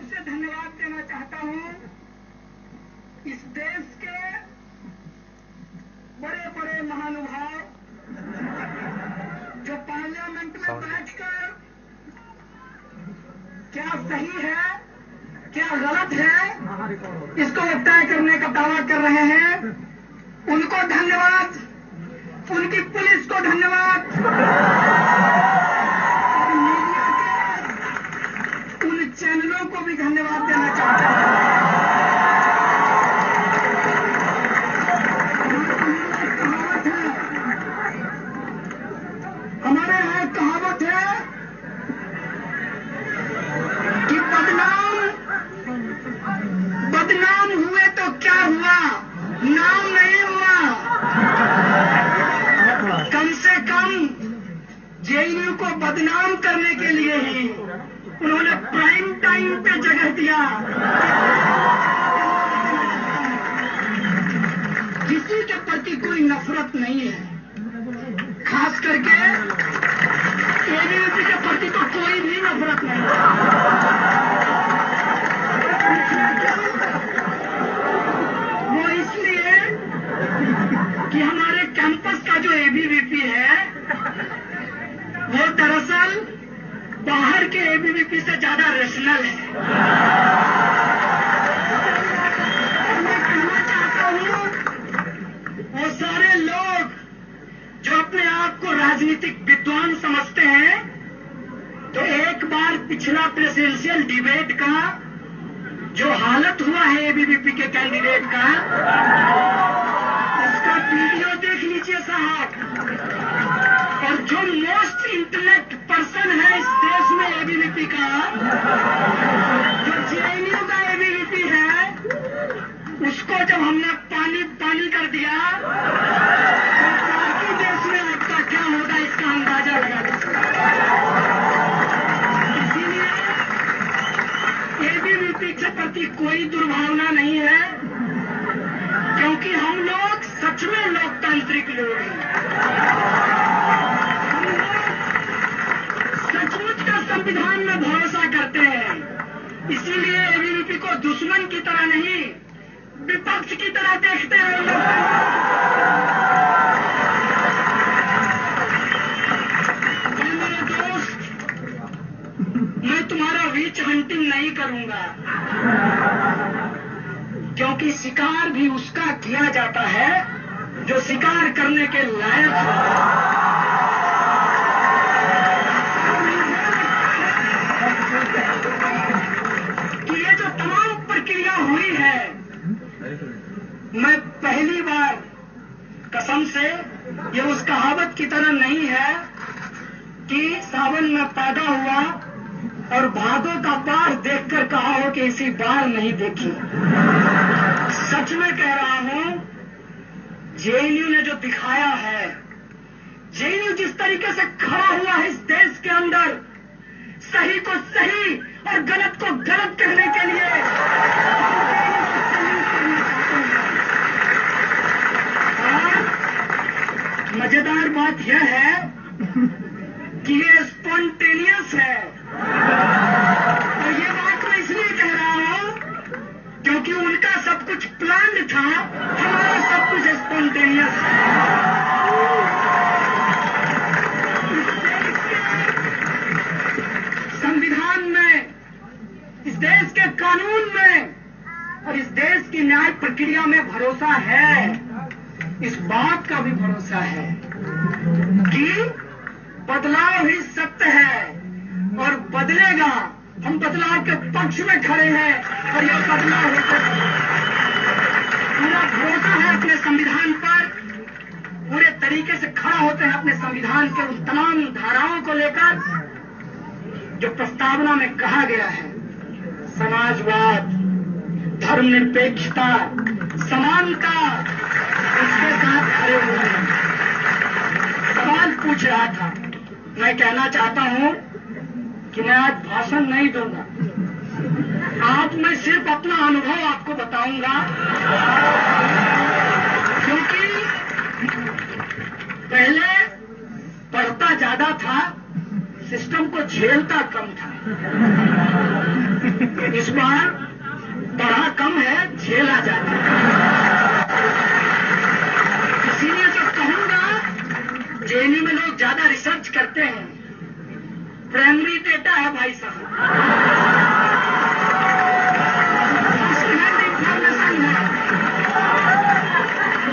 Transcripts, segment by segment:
से धन्यवाद देना चाहता हूं इस देश के बड़े बड़े महानुभाव जो पार्लियामेंट में बैठकर क्या सही है क्या गलत है इसको तय करने का दावा कर रहे हैं। उनको धन्यवाद, उनकी पुलिस को धन्यवाद, मीडिया के उन चैनलों को भी धन्यवाद देना चाहता हूं। हमारे यहाँ कहावत है कि बदनाम हुए तो क्या हुआ, नाम नहीं हुआ। कम से कम जेएनयू को बदनाम करने के लिए ही उन्होंने प्राइम टाइम पे जगह दिया। किसी के प्रति कोई नफरत नहीं है, खास करके एबीवीपी के प्रति तो कोई भी नफरत नहीं है। वो इसलिए कि हमारे कैंपस का जो एबीवीपी है वो दरअसल बाहर के एबीवीपी से ज्यादा रेशनल है। मैं कहना चाहता हूं वो सारे लोग जो अपने आप को राजनीतिक विद्वान समझते हैं तो एक बार पिछला प्रेसिडेंशियल डिबेट का जो हालत हुआ है एबीवीपी के कैंडिडेट का उसका वीडियो देख लीजिए साहब। और जो मोस्ट इंटेलेक्ट पर्सन है इस देश में एबीवीपी का, जो जेएनयू का एबीवीपी है, उसको जब हमने पानी पानी कर दिया तो देश में आपका क्या होगा इसका अंदाजा लगा सकते। इसीलिए एबीवीपी के प्रति कोई दुर्भावना नहीं है, क्योंकि हम लोग सच में लोकतांत्रिक लोग हैं। सचमुच का संविधान में भरोसा करते हैं। इसीलिए एबीवीपी को दुश्मन की तरह नहीं विपक्ष की तरह देखते हैं। मेरे दोस्त, मैं तुम्हारा वीच हंटिंग नहीं करूंगा, क्योंकि शिकार भी उसका किया जाता है जो शिकार करने के लायक है। कि ये जो तमाम प्रक्रिया हुई है, मैं पहली बार कसम से, ये उस कहावत की तरह नहीं है कि सावन में पैदा हुआ और भादों का बाढ़ देखकर कहा हो कि इसी बाढ़ नहीं देखी। सच में कह रहा हूं, जेएनयू ने जो दिखाया है, जेएनयू जिस तरीके से खड़ा हुआ है इस देश के अंदर, सही को सही और गलत को गलत कहने के लिए, और मजेदार बात यह है कि ये स्पॉन्टेनियस है। और ये बात मैं इसलिए कह रहा हूं क्योंकि उनका सब कुछ प्लान्ड था, हमारा सब कुछ स्पॉन्टेनियस है। संविधान में, इस देश के कानून में और इस देश की न्याय प्रक्रिया में भरोसा है। इस बात का भी भरोसा है कि बदलाव ही सत्य है और बदलेगा। हम बदलाव के पक्ष में खड़े हैं और यह बदलाव होता है। पूरा भरोसा है अपने संविधान पर, पूरे तरीके से खड़ा होते हैं अपने संविधान के उन तमाम धाराओं को लेकर जो प्रस्तावना में कहा गया है। समाजवाद, धर्मनिरपेक्षता, समानता, उसके साथ खड़े हुए हैं। सवाल पूछ रहा था, मैं कहना चाहता हूं कि मैं आज भाषण नहीं दूंगा, आज मैं सिर्फ अपना अनुभव आपको बताऊंगा, क्योंकि पहले पढ़ता ज्यादा था, सिस्टम को झेलता कम था। इस बार पढ़ा कम है, झेला जाता है। इसीलिए तो कहूंगा जेएनयू में लोग ज्यादा रिसर्च करते हैं, प्राइमरी डेटा है भाई साहब, इंफॉर्मेशन है।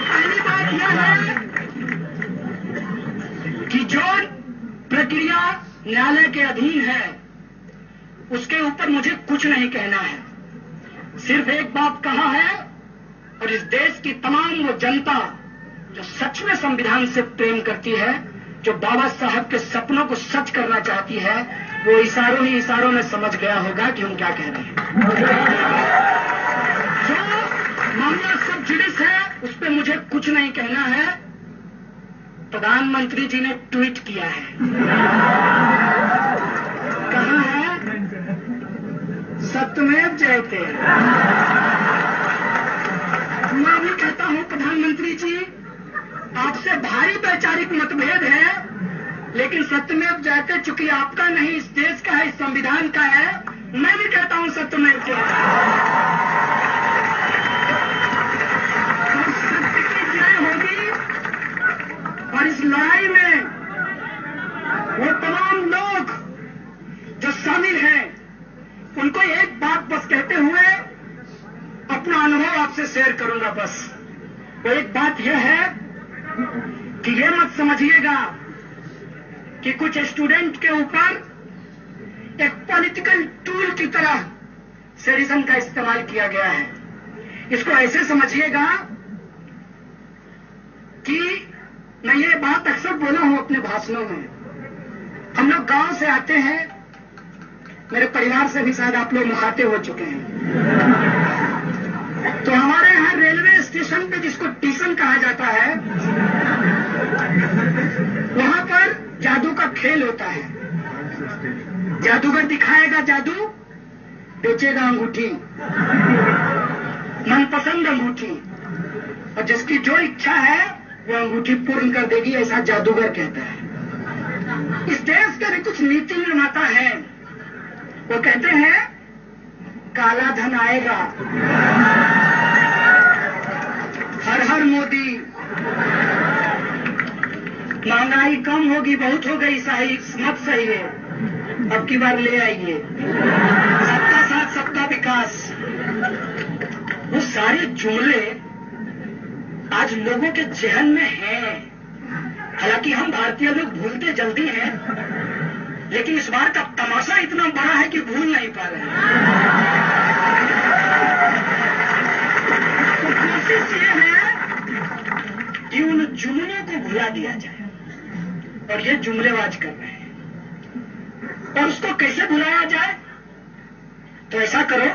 पहली बात यह है कि जो प्रक्रिया न्यायालय के अधीन है उसके ऊपर मुझे कुछ नहीं कहना है। सिर्फ एक बात कहा है, और इस देश की तमाम वो जनता जो सच में संविधान से प्रेम करती है, जो बाबा साहब के सपनों को सच करना चाहती है, वो इशारों ही इशारों में समझ गया होगा कि हम क्या कह रहे हैं। जो मामला सब जुडिस है उस पर मुझे कुछ नहीं कहना है। प्रधानमंत्री जी ने ट्वीट किया है, कहा है सत्यमेव जयते। मैं भी कहता हूं प्रधानमंत्री जी, आपसे भारी वैचारिक मतभेद है, लेकिन सत्यमेव जयते चूंकि आपका नहीं, इस देश का है, इस संविधान का है, मैं भी कहता हूं सत्यमेव जयते। सत्य की जय होगी। और इस लड़ाई में वो तमाम लोग जो शामिल हैं, उनको एक बात बस कहते हुए अपना अनुभव आपसे शेयर करूंगा। बस वो एक बात यह है कि ये मत समझिएगा कि कुछ स्टूडेंट के ऊपर एक पॉलिटिकल टूल की तरह सेडिशन का इस्तेमाल किया गया है। इसको ऐसे समझिएगा कि मैं ये बात अक्सर बोला हूं अपने भाषणों में। हम लोग गांव से आते हैं, मेरे परिवार से भी शायद आप लोग मुखातिब हो चुके हैं। तो हमारे यहाँ रेलवे स्टेशन पे, जिसको स्टेशन कहा जाता है, वहां पर जादू का खेल होता है। जादूगर दिखाएगा जादू, बेचेगा अंगूठी, मनपसंद अंगूठी, और जिसकी जो इच्छा है वो अंगूठी पूर्ण कर देगी, ऐसा जादूगर कहता है। इस देश के भी कुछ नीति निर्माता है, वो कहते हैं काला धन आएगा, हर हर मोदी, महंगाई कम होगी, बहुत हो गई, सही मत सही है, अब की बार ले आइए, सबका साथ सबका विकास। वो सारे जुमले आज लोगों के जहन में हैं। हालांकि हम भारतीय लोग भूलते जल्दी हैं, लेकिन इस बार का तमाशा इतना बड़ा है कि भूल नहीं पा रहे हैं। तो कोशिश ये है कि उन जुमलों को भुला दिया जाए, और ये जुमलेबाज कर रहे हैं। और उसको कैसे भुलाया जाए? तो ऐसा करो,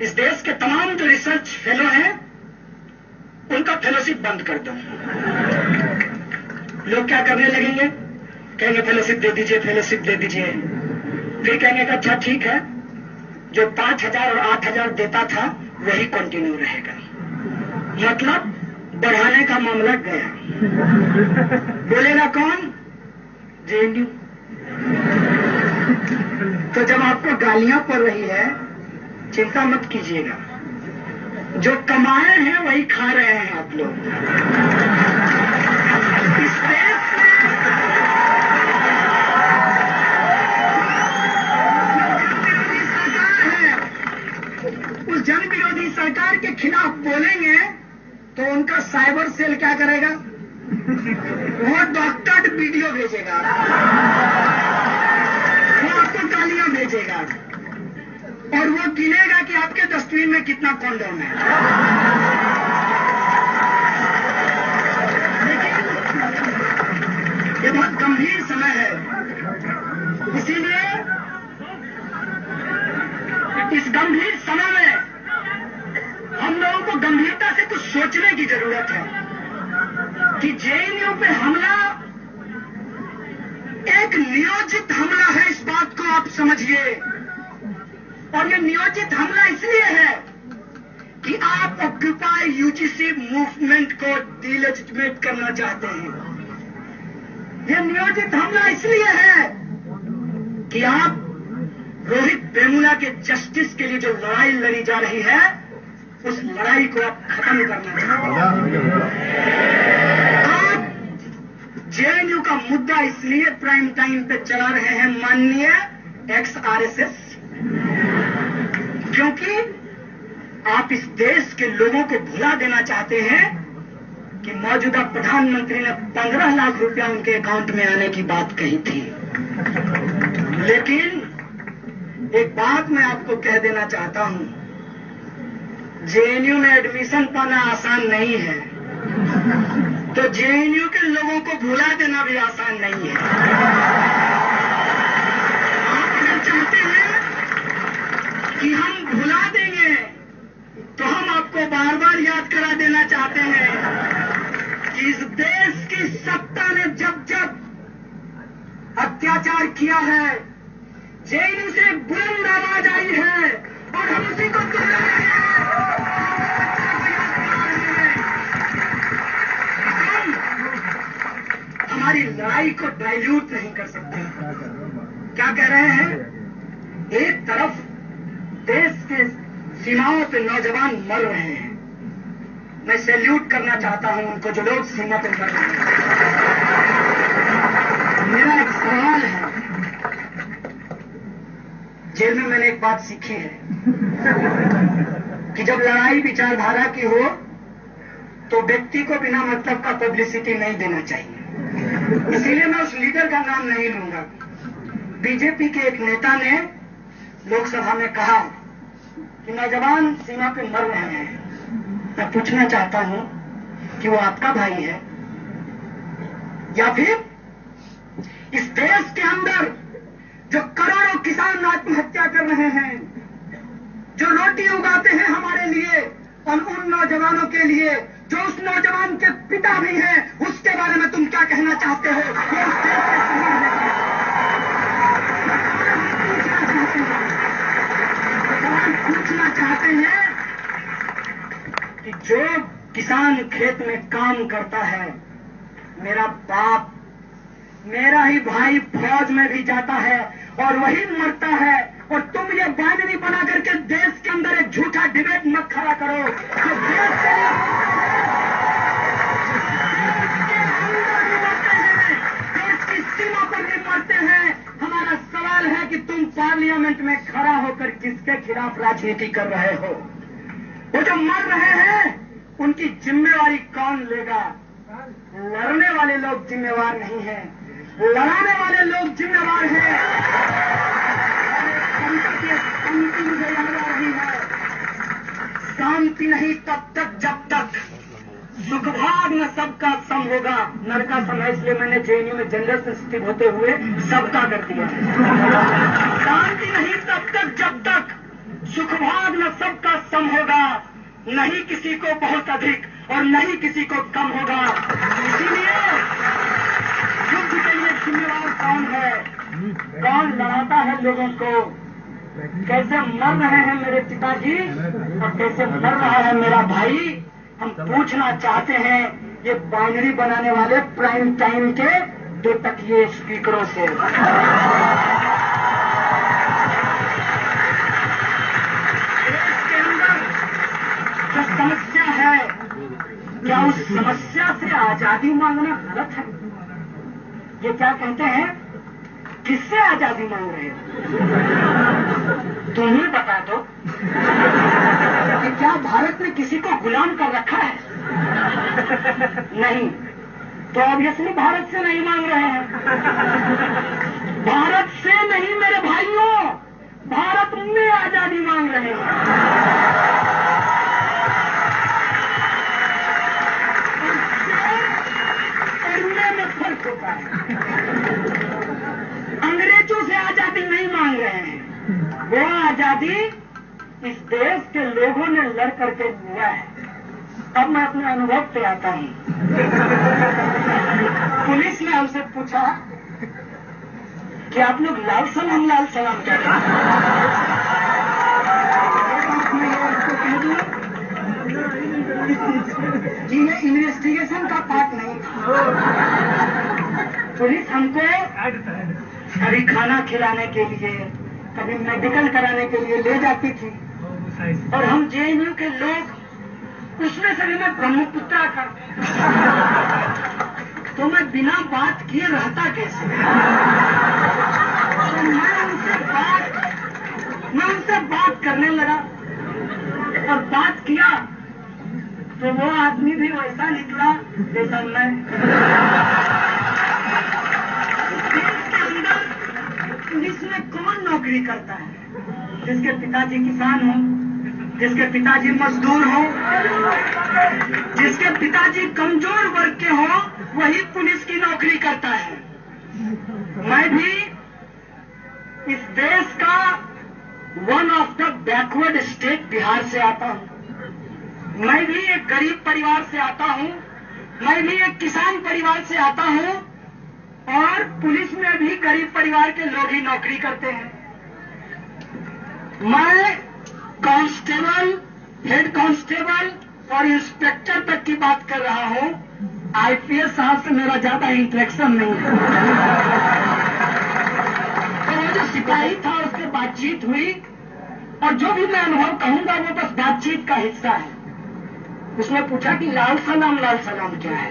इस देश के तमाम जो रिसर्च फेलो हैं उनका फेलोशिप बंद कर दो। लोग क्या करने लगेंगे? कहेंगे फेलोशिप दे दीजिए, फेलोशिप दे दीजिए। फिर कहेंगे कि अच्छा ठीक है, जो 5,000 और 8,000 देता था वही कंटिन्यू रहेगा। मतलब बढ़ाने का मामला गया। बोलेगा कौन? जेएनयू। तो जब आपको गालियां पड़ रही है, चिंता मत कीजिएगा, जो कमाए हैं वही खा रहे हैं आप लोग। इस देश में उस जन विरोधी सरकार के खिलाफ बोलेंगे तो उनका साइबर सेल क्या करेगा? वो डॉक्टर्ड वीडियो भेजेगा, वो आपको गालियां भेजेगा, और वो गिनेगा कि आपके डस्टबिन में कितना कॉन्डोम है। लेकिन ये बहुत गंभीर समय है, इसीलिए इस गंभीर समय में हम लोगों को गंभीरता से कुछ सोचने की जरूरत है कि जेएनयू पे हमला एक नियोजित हमला है। इस बात को आप समझिए। और ये नियोजित हमला इसलिए है कि आप ऑक्यूपाई यूजीसी मूवमेंट को डिलेजिटिमेट करना चाहते हैं। ये नियोजित हमला इसलिए है कि आप रोहित वेमुला के जस्टिस के लिए जो लड़ाई लड़ी जा रही है, उस लड़ाई को आप खत्म करना चाहते हैं। जेएनयू का मुद्दा इसलिए प्राइम टाइम पे चला रहे हैं माननीय एक्स-आरएसएस, क्योंकि आप इस देश के लोगों को भुला देना चाहते हैं कि मौजूदा प्रधानमंत्री ने 15 लाख रुपया उनके अकाउंट में आने की बात कही थी। लेकिन एक बात मैं आपको कह देना चाहता हूं, जेएनयू में एडमिशन पाना आसान नहीं है, तो जेएनयू के लोगों को भुला देना भी आसान नहीं है। आप अगर चाहते हैं कि हम भुला देंगे, तो हम आपको बार बार याद करा देना चाहते हैं कि इस देश की सत्ता ने जब जब अत्याचार किया है, जेएनयू से बुलंद आवाज आई है और हम उसी को दोहरा रहे हैं। हम हमारी लड़ाई को डाइल्यूट नहीं कर सकते। क्या कह रहे हैं? एक तरफ देश के सीमाओं पे नौजवान मर रहे हैं, मैं सैल्यूट करना चाहता हूं उनको जो लोग सीमा पे मर रहे हैं। मेरा एक सवाल है, जेल में मैंने एक बात सीखी है कि जब लड़ाई विचारधारा की हो तो व्यक्ति को बिना मतलब का पब्लिसिटी नहीं देना चाहिए। इसीलिए मैं उस लीडर का नाम नहीं लूंगा। बीजेपी के एक नेता ने लोकसभा में कहा कि नौजवान सीमा पे मर रहे हैं। मैं पूछना चाहता हूं कि वो आपका भाई है या फिर इस देश के अंदर जो करोड़ों किसान आत्महत्या कर रहे हैं, जो रोटी उगाते हैं हमारे लिए और उन नौजवानों के लिए जो उस नौजवान के पिता भी हैं, उसके बारे में तुम क्या कहना चाहते हो? पूछना चाहते हैं कि जो किसान खेत में काम करता है, मेरा बाप, मेरा ही भाई फौज में भी जाता है और वही मरता है, और तुम ये बाइनरी बना करके देश के अंदर एक झूठा डिबेट मत खड़ा करो। जो देश के अंदर भी मरते हैं, देश की सीमा पर भी मरते हैं। हमारा सवाल है कि तुम पार्लियामेंट में खड़ा होकर किसके खिलाफ राजनीति कर रहे हो? वो जो मर रहे हैं उनकी जिम्मेवारी कौन लेगा? लड़ने वाले लोग जिम्मेवार नहीं हैं, लड़ाने वाले लोग जिम्मेवार हैं। शांति मुझे याद आ रही है, शांति नहीं तब तक जब तक सुखभाग न सबका सम होगा। नरका सम है, इसलिए मैंने जेएनयू में जनरल सेंसिटिव होते हुए सबका कर दिया। शांति नहीं तब तक जब तक सुखभाग न सबका सम होगा, नहीं किसी को बहुत अधिक और नहीं किसी को कम होगा। इसीलिए युद्ध के लिए जिम्मेवार कौन है? कौन लड़ाता है लोगों को? कैसे मर रहे हैं मेरे पिताजी और कैसे मर रहा है मेरा भाई? हम पूछना चाहते हैं ये बाइनरी बनाने वाले प्राइम टाइम के 2 टकिए स्पीकरों से। इसके अंदर जो समस्या है, क्या उस समस्या से आजादी मांगना गलत है? ये क्या कहते हैं, किससे आजादी मांग रहे हो? तुम ही बता दो कि क्या भारत ने किसी को गुलाम कर रखा है? नहीं, तो ऑब्वियसली भारत से नहीं मांग रहे हैं। भारत से नहीं मेरे भाइयों, भारत में आजादी मांग रहे हैं। में फर्क होता है। अंग्रेजों से आजादी नहीं मांग रहे हैं, वो आजादी इस देश के लोगों ने लड़ करके लिया है। अब मैं अपने अनुभव पे आता हूं। पुलिस ने हमसे पूछा कि आप लोग लाल सलाम कर रहे हैं। जी ये इन्वेस्टिगेशन का पार्ट नहीं था। पुलिस हमको कभी खाना खिलाने के लिए, कभी मेडिकल कराने के लिए ले जाती थी। और हम जेएनयू के लोग, उसमें से भी मैं ब्रह्मपुत्रा का, तो मैं बिना बात किए रहता कैसे? तो मैं उनसे बात करने लगा और बात किया तो वो आदमी भी वैसा निकला जैसा मैं। पुलिस में कौन नौकरी करता है? जिसके पिताजी किसान हो, जिसके पिताजी मजदूर हो, जिसके पिताजी कमजोर वर्ग के हो, वही पुलिस की नौकरी करता है। मैं भी इस देश का one of the backward state Bihar से आता हूं। मैं भी एक गरीब परिवार से आता हूं, मैं भी एक किसान परिवार से आता हूं, और पुलिस में भी गरीब परिवार के लोग ही नौकरी करते हैं। मैं कांस्टेबल, हेड कांस्टेबल और इंस्पेक्टर तक की बात कर रहा हूं। आईपीएस साहब से मेरा ज्यादा इंटरेक्शन नहीं है। तो वो जो सिपाही था उससे बातचीत हुई, और जो भी मैं अनुभव कहूंगा वो बस बातचीत का हिस्सा है। उसने पूछा कि लाल सलाम क्या है?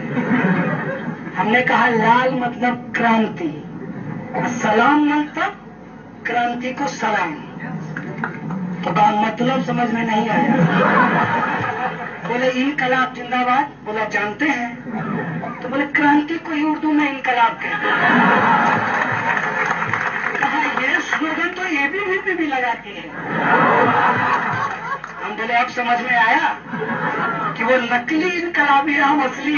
हमने कहा लाल मतलब क्रांति, सलाम मतलब क्रांति को सलाम। तो कहा मतलब समझ में नहीं आया। बोले इनकलाब जिंदाबाद। बोला जानते हैं? तो बोले क्रांति को ही उर्दू में इनकलाब कहते हैं। कहा ये स्लोगन तो एबीवीपी भी लगाती है। हम बोले अब समझ में आया कि वो नकली इनकलाबी है, हम असली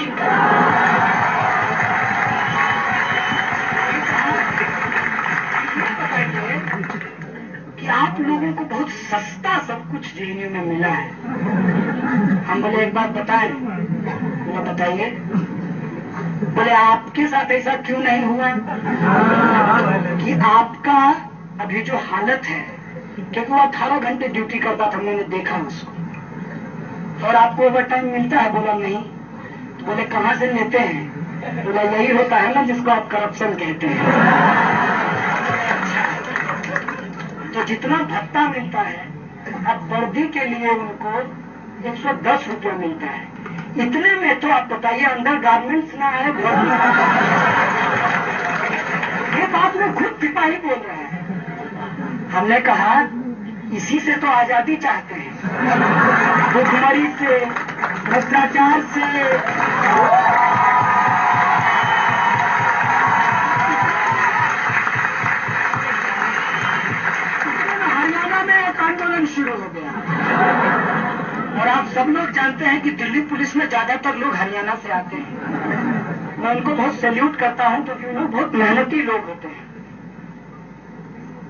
कि आप लोगों को बहुत सस्ता सब कुछ जेएनयू में मिला है। हम बोले एक बात बताएं। बोला बताइए। बोले आपके साथ ऐसा क्यों नहीं हुआ कि आपका अभी जो हालत है, क्योंकि वो 18 घंटे ड्यूटी करता था, मैंने देखा उसको, और आपको ओवर टाइम मिलता है? बोला नहीं। तो बोले कहाँ से लेते हैं? बोला यही होता है ना जिसको आप करप्शन कहते हैं। तो जितना भत्ता मिलता है, अब वर्दी के लिए उनको 110 रुपया मिलता है। इतने में तो आप बताइए अंडर गारमेंट्स ना है, वर्दी। ये बात में खुद सिपाही बोल रहे हैं। हमने कहा इसी से तो आजादी चाहते हैं, भुखमरी से, भ्रष्टाचार से। हरियाणा में एक आंदोलन शुरू हो गया, और आप सब लोग जानते हैं कि दिल्ली पुलिस में ज्यादातर लोग हरियाणा से आते हैं। मैं उनको बहुत सैल्यूट करता हूं क्योंकि वो बहुत मेहनती लोग होते हैं।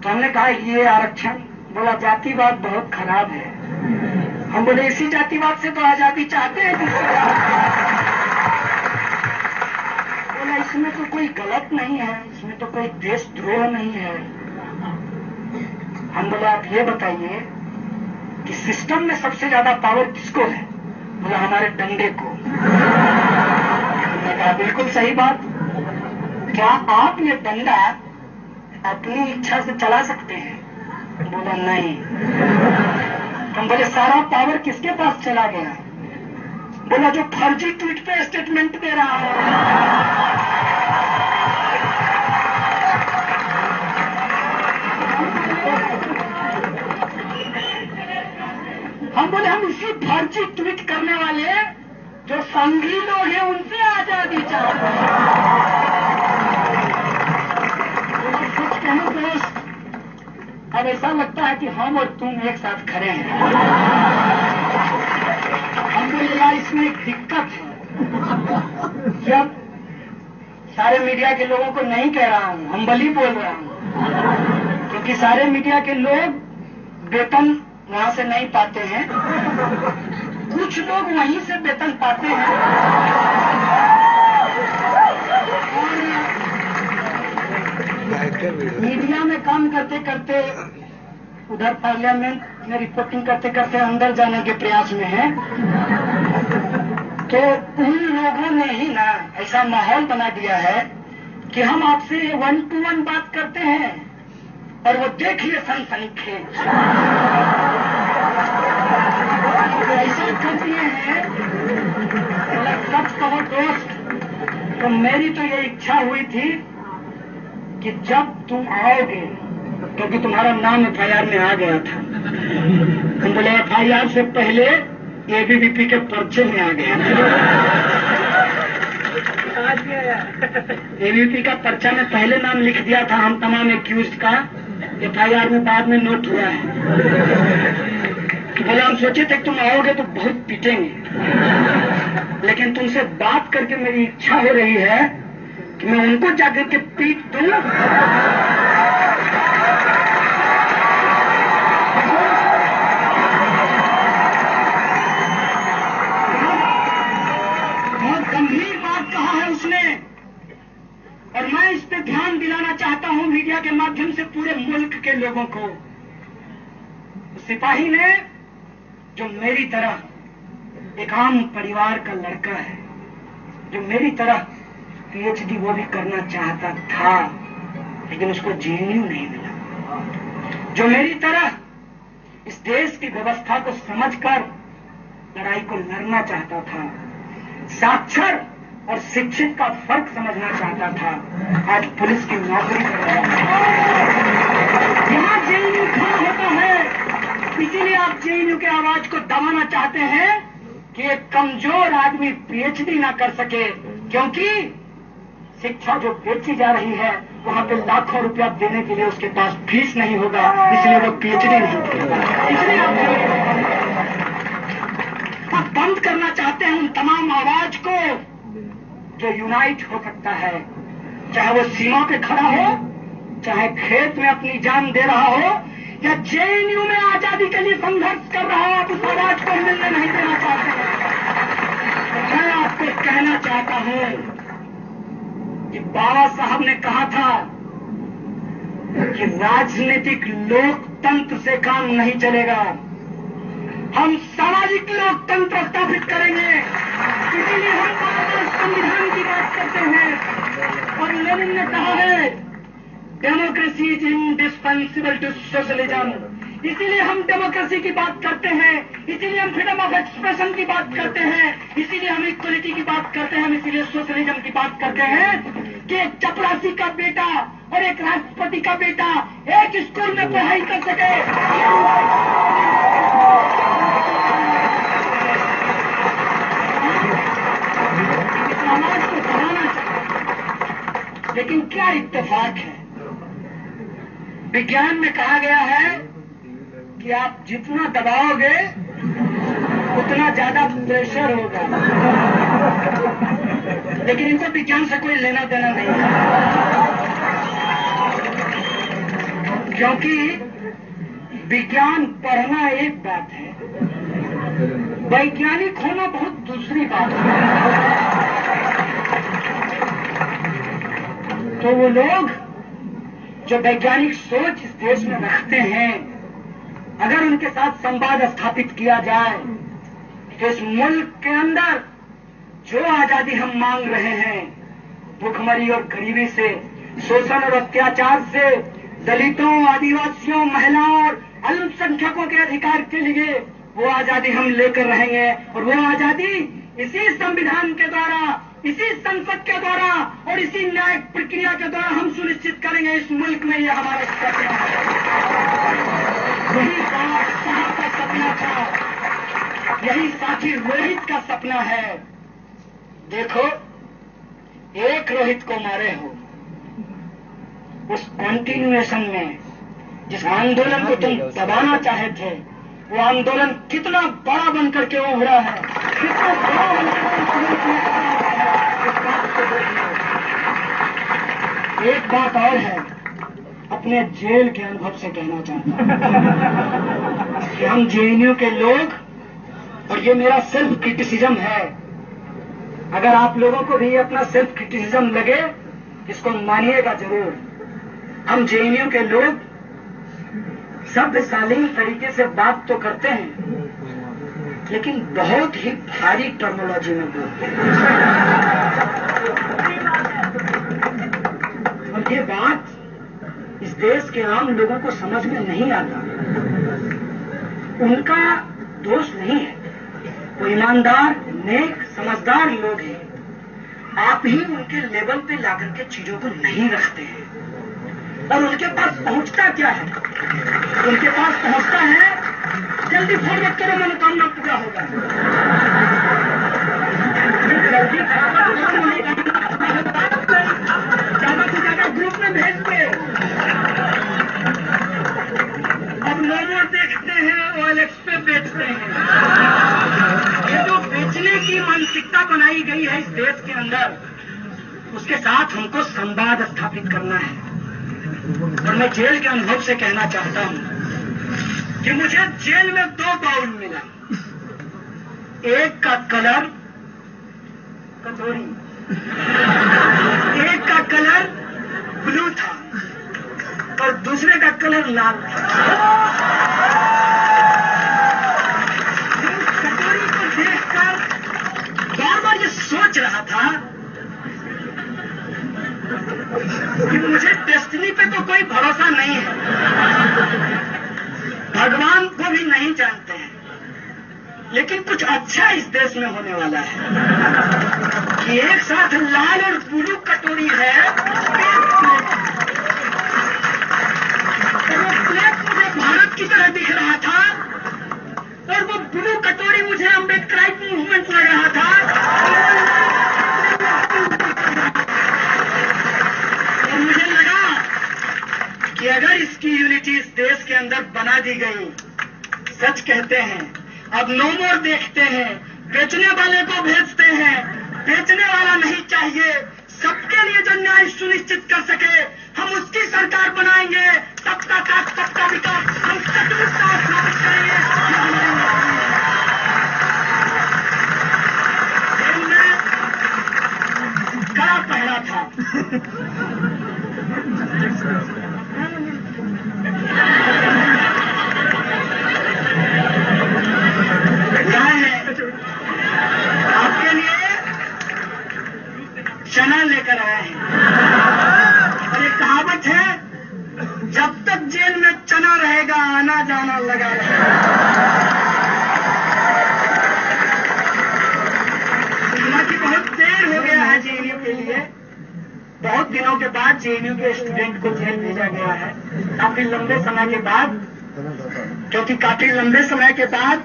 तो हमने कहा ये आरक्षण, बोला जातिवाद बहुत खराब है। हम बोले इसी जातिवाद से तो आजादी चाहते हैं। बोला इसमें तो कोई गलत नहीं है, इसमें तो कोई देशद्रोह नहीं है। हम बोले आप ये बताइए कि सिस्टम में सबसे ज्यादा पावर किसको है? बोला हमारे डंडे को। हमने कहा बिल्कुल सही बात। क्या आप ये डंडा अपनी इच्छा से चला सकते हैं? बोला नहीं। हम बोले सारा पावर किसके पास चला गया? बोला जो फर्जी ट्वीट पे स्टेटमेंट दे रहा है। हम बोले हम इसी फर्जी ट्वीट करने वाले जो संघी लोग हैं उनसे आजादी चाहते हैं। कुछ कहूं दोस्त, अब ऐसा लगता है कि हम और तुम एक साथ खड़े हैं। हम बोले यार इसमें एक दिक्कत है। जब सारे मीडिया के लोगों को नहीं कह रहा हूं, हम्बली बोल रहा हूं, क्योंकि सारे मीडिया के लोग वेतन वहां से नहीं पाते हैं, कुछ लोग वहीं से वेतन पाते हैं। मीडिया में काम करते करते, उधर पार्लियामेंट में रिपोर्टिंग करते करते अंदर जाने के प्रयास में है, तो उन लोगों ने ही ना ऐसा माहौल बना दिया है कि हम आपसे 1 to 1 बात करते हैं और वो देखिए सनसनीखेज ऐसा कर दिए हैं। सच कहो दोस्त, तो मेरी तो ये इच्छा हुई थी कि जब तुम आओगे, क्योंकि तुम्हारा नाम FIR में आ गया था, तुम बोले FIR से पहले ABVP के पर्चे में आ गया। ABVP का पर्चा में पहले नाम लिख दिया था हम तमाम एक्यूज का, FIR में बाद में नोट हुआ है। बोले हम सोचे थे तुम आओगे तो बहुत पीटेंगे, लेकिन तुमसे बात करके मेरी इच्छा हो रही है कि मैं उनको जाकर के पीट दूं। बहुत गंभीर बात कहा है उसने, और मैं इस पे ध्यान दिलाना चाहता हूं मीडिया के माध्यम से पूरे मुल्क के लोगों को। सिपाही ने, जो मेरी तरह एक आम परिवार का लड़का है, जो मेरी तरह PhD वो भी करना चाहता था, लेकिन उसको JNU नहीं मिला, जो मेरी तरह इस देश की व्यवस्था को समझकर लड़ाई को लड़ना चाहता था, साक्षर और शिक्षित का फर्क समझना चाहता था, आज पुलिस की नौकरी कर रहा है। यहाँ JNU खड़ा होता है, इसीलिए आप JNU के आवाज को दबाना चाहते हैं कि एक कमजोर आदमी PhD ना कर सके, क्योंकि शिक्षा जो बेची जा रही है वहां पे लाखों रुपया देने के लिए उसके पास फीस नहीं होगा, इसलिए वो PhD नहीं करेगा। इसलिए आप बंद करना चाहते हैं उन तमाम आवाज को जो यूनाइट हो सकता है, चाहे वो सीमा पे खड़ा हो, चाहे खेत में अपनी जान दे रहा हो, या JNU में आजादी के लिए संघर्ष कर रहा हो। आप उस आवाज को मिलने नहीं देना चाहते हैं। मैं आपको कहना चाहता हूं कि बाबा साहब ने कहा था कि राजनीतिक लोकतंत्र से काम नहीं चलेगा, हम सामाजिक लोकतंत्र स्थापित करेंगे। इसीलिए हम भारत संविधान की बात करते हैं, और लेनिन ने कहा है democracy is indispensable to socialism. इसीलिए हम डेमोक्रेसी की बात करते हैं, इसीलिए हम फ्रीडम ऑफ एक्सप्रेशन की बात करते हैं, इसीलिए हम इक्वलिटी की बात करते हैं, हम इसीलिए सोशलिज्म की बात करते हैं कि एक चपरासी का बेटा और एक राष्ट्रपति का बेटा एक स्कूल में पढ़ाई कर सके। समाज को बढ़ाना चाहिए, लेकिन क्या इत्तेफाक है, विज्ञान में कहा गया है कि आप जितना दबाओगे उतना ज्यादा प्रेशर होगा, लेकिन इनको विज्ञान से कोई लेना देना नहीं है, क्योंकि विज्ञान पढ़ना एक बात है, वैज्ञानिक होना बहुत दूसरी बात है। तो वो लोग जो वैज्ञानिक सोच इस देश में रखते हैं, अगर उनके साथ संवाद स्थापित किया जाए तो इस मुल्क के अंदर जो आजादी हम मांग रहे हैं, भुखमरी और गरीबी से, शोषण और अत्याचार से, दलितों, आदिवासियों, महिलाओं और अल्पसंख्यकों के अधिकार के लिए, वो आजादी हम लेकर रहेंगे। और वो आजादी इसी संविधान के द्वारा, इसी संसद के द्वारा और इसी न्यायिक प्रक्रिया के द्वारा हम सुनिश्चित करेंगे इस मुल्क में। ये हमारा सपना है, यही बाबा साहब का सपना था, यही साथी रोहित का सपना है। देखो, एक रोहित को मारे हो, उस कंटिन्यूएशन में जिस आंदोलन को तुम दबाना चाहे थे, वो आंदोलन कितना बड़ा बनकर के उभरा है, कितना बड़ा बनकर एक बात और है, अपने जेल के अनुभव से कहना चाहता हूं कि हम JNU के लोग, और ये मेरा सेल्फ क्रिटिसिज्म है, अगर आप लोगों को भी अपना सेल्फ क्रिटिसिज्म लगे, इसको मानिएगा जरूर। हम JNU के लोग सभ्य शालीन तरीके से बात तो करते हैं, लेकिन बहुत ही भारी टर्मोलॉजी में बोलते हैं। और ये बात इस देश के आम लोगों को समझ में नहीं आता। उनका दोष नहीं है, वो ईमानदार, नेक, समझदार लोग हैं। आप ही उनके लेवल पे लाकर के चीजों को नहीं रखते हैं। और उनके पास पहुंचता क्या है? उनके पास पहुंचता है, जल्दी फॉरवर्ड करो, मनोकामना पूरा होगा। जल्दी ज्यादा से ज्यादा ग्रुप में भेज दो। अब लोगों देखते हैं, OLX पे बेचते हैं। ये जो बेचने की मानसिकता बनाई गई है इस देश के अंदर, उसके साथ हमको संवाद स्थापित करना है। और मैं जेल के अनुभव से कहना चाहता हूं कि मुझे जेल में 2 बाउल मिला। एक का कलर कटोरी, एक का कलर ब्लू था और दूसरे का कलर लाल था। कटोरी को देखकर बार बार ये सोच रहा था कि मुझे डेस्टिनी पे तो कोई भरोसा नहीं है, भगवान को भी नहीं जानते हैं, लेकिन कुछ अच्छा इस देश में होने वाला है कि एक साथ लाल और ब्लू कटोरी है। वो प्लेट मुझे भारत की तरह दिख रहा था और वो ब्लू कटोरी मुझे अम्बेडकराइट मूवमेंट लग रहा था। मुझे लगा कि अगर इसकी यूनिटी इस देश के अंदर बना दी गई, सच कहते हैं, अब नो मोर देखते हैं, बेचने वाले को भेजते हैं, बेचने वाला नहीं चाहिए, सबके लिए जो न्याय सुनिश्चित कर सके हम उसकी सरकार बनाएंगे। सबका साथ सबका विकास, हम सचमुचता स्थापित करेंगे। कड़ा पहरा था, आपके लिए चना लेकर आए हैं। और एक कहावत है, जब तक जेल में चना रहेगा आना जाना लगा रहेगा। हालांकि बहुत देर हो गया है जेएनयू के लिए, बहुत दिनों के बाद जेएनयू के स्टूडेंट को जेल भेजा गया है, काफी लंबे समय के बाद। क्योंकि काफी लंबे समय के बाद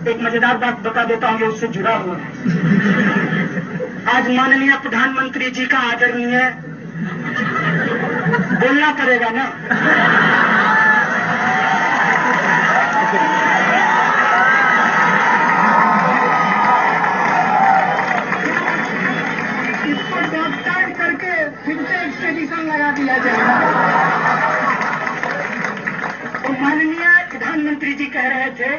एक मजेदार बात बता देता हूं, उससे जुड़ा हुआ है। आज माननीय प्रधानमंत्री जी का आदरणीय बोलना पड़ेगा ना, इसको गिरफ्तार करके फिर से एक्सट्रेडिशन लगा दिया जाएगा। तो माननीय प्रधानमंत्री जी कह रहे थे,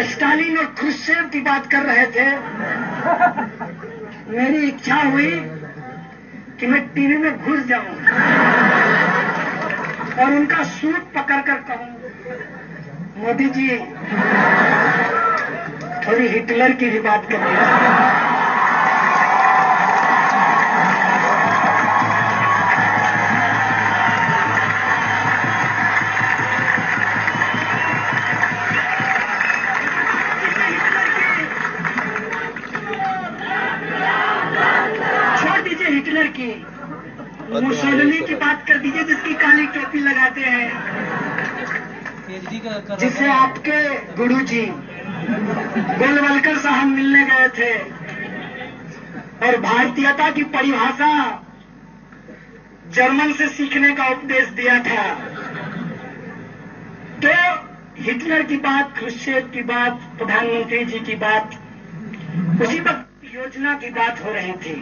स्टालिन और खुर्शेव की बात कर रहे थे। मेरी इच्छा हुई कि मैं टीवी में घुस जाऊं और उनका सूट पकड़कर कहूं, मोदी जी थोड़ी हिटलर की भी बात करिए। हिटलर की, मुसोलिनी की बात कर दीजिए जिसकी काली टोपी लगाते हैं, जिसे आपके गुरुजी गोलवलकर साहब मिलने गए थे और भारतीयता की परिभाषा जर्मन से सीखने का उपदेश दिया था। तो हिटलर की बात, खुर्शेव की बात, प्रधानमंत्री जी की बात, उसी वक्त योजना की बात हो रही थी।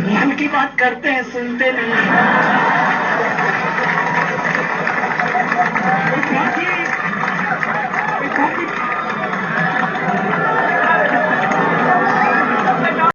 मन की बात करते हैं, सुनते नहीं हैं।